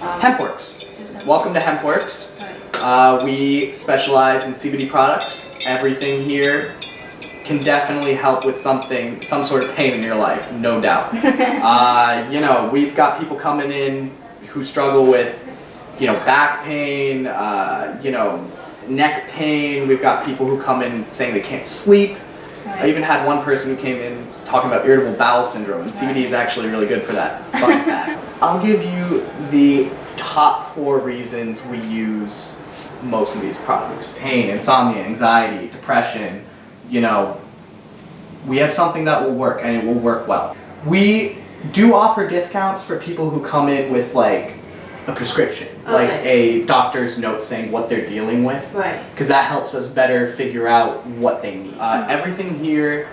Hempworks. Welcome to Hempworks. We specialize in CBD products. Everything here can definitely help with some sort of pain in your life, no doubt. We've got people coming in who struggle with, back pain, neck pain. We've got people who come in saying they can't sleep. I even had one person who came in talking about irritable bowel syndrome, and CBD is actually really good for that. Fun fact. I'll give you the top 4 reasons we use most of these products. Pain, insomnia, anxiety, depression. We have something that will work, and it will work well. We do offer discounts for people who come in with like a prescription, like a doctor's note saying what they're dealing with, because that helps us better figure out what they need. Everything here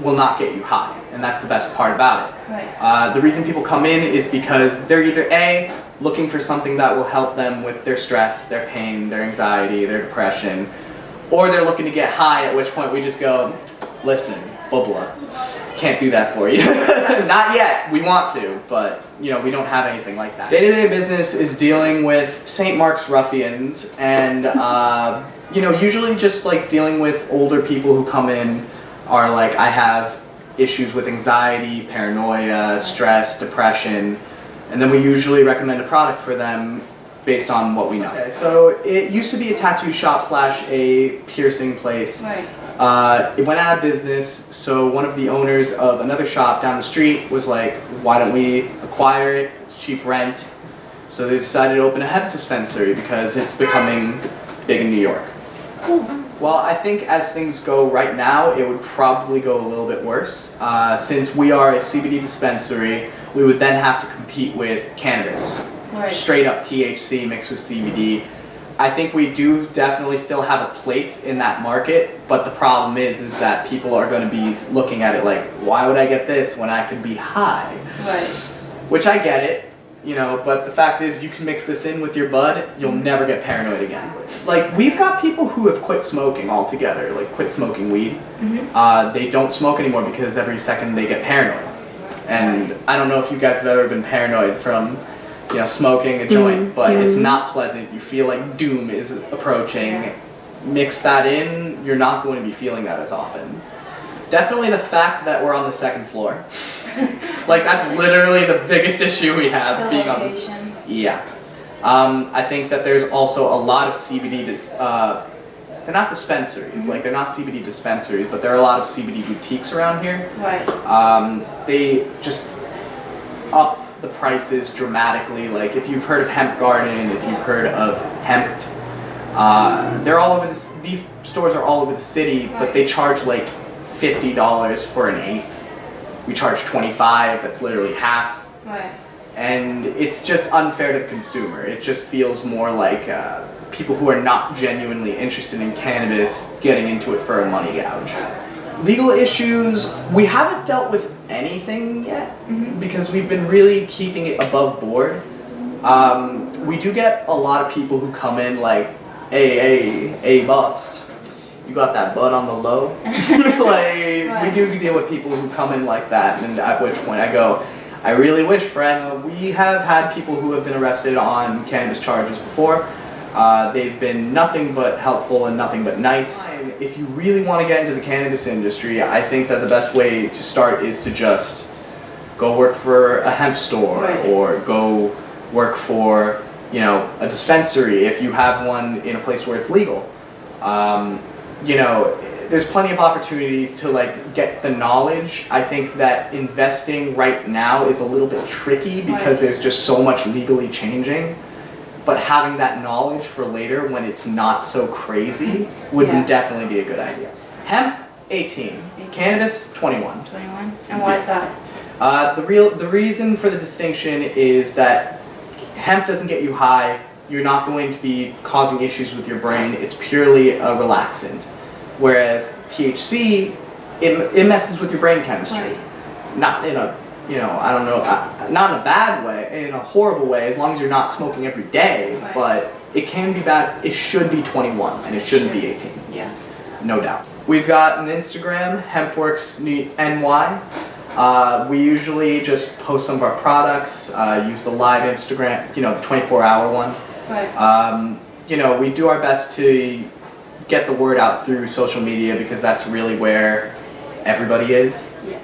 will not get you high, and that's the best part about it. The reason people come in is because they're either A, looking for something that will help them with their stress, their pain, their anxiety, their depression, or they're looking to get high, at which point we just go, listen, bubla, can't do that for you. Not yet, we want to, but we don't have anything like that. Day-to-day business is dealing with St. Mark's ruffians, and usually just like dealing with older people who come in are like, I have issues with anxiety, paranoia, stress, depression, and then we usually recommend a product for them based on what we know. Okay, so it used to be a tattoo shop / a piercing place. It went out of business, so one of the owners of another shop down the street was like, why don't we acquire it? It's cheap rent. So they decided to open a hemp dispensary because it's becoming big in New York. Cool. Well, I think as things go right now, it would probably go a little bit worse. Since we are a CBD dispensary, we would then have to compete with cannabis. Straight up THC mixed with CBD. I think we do definitely still have a place in that market, but the problem is that people are going to be looking at it like, why would I get this when I could be high? Which I get it, but the fact is you can mix this in with your bud, you'll never get paranoid again. Like, we've got people who have quit smoking altogether, like quit smoking weed. They don't smoke anymore because every second they get paranoid. And I don't know if you guys have ever been paranoid from smoking a joint, but it's not pleasant. You feel like doom is approaching. Mix that in, you're not going to be feeling that as often. Definitely the fact that we're on the 2nd floor. Like, that's literally the biggest issue we have, being on this. Yeah. I think that there's also a lot of CBD, they're not dispensaries, like they're not CBD dispensaries, but there are a lot of CBD boutiques around here. They just up the prices dramatically. Like, if you've heard of Hemp Garden, if you've heard of Hemp, they're all over these stores are all over the city, but they charge like $50 for an eighth. We charge $25, that's literally half. And it's just unfair to the consumer. It just feels more like people who are not genuinely interested in cannabis getting into it for a money gouge. Legal issues, we haven't dealt with anything yet because we've been really keeping it above board. We do get a lot of people who come in like, hey, boss, you got that bud on the low? We do deal with people who come in like that, and at which point I go, I really wish, friend. We have had people who have been arrested on cannabis charges before. They've been nothing but helpful and nothing but nice. If you really want to get into the cannabis industry, I think that the best way to start is to just go work for a hemp store or go work for, a dispensary if you have one in a place where it's legal. There's plenty of opportunities to get the knowledge. I think that investing right now is a little bit tricky because there's just so much legally changing. But having that knowledge for later when it's not so crazy would definitely be a good idea. Hemp, 18. Cannabis, 21. 21? And why is that? The reason for the distinction is that hemp doesn't get you high. You're not going to be causing issues with your brain. It's purely a relaxant. Whereas THC, it messes with your brain chemistry. Not in a not in a bad way, in a horrible way, as long as you're not smoking every day, but it can be bad. It should be 21, and it shouldn't be 18. No doubt. We've got an Instagram, HempWorksNY. We usually just post some of our products, use the live Instagram, you know, the 24-hour one. Right. You know, we do our best to get the word out through social media because that's really where everybody is. Yeah.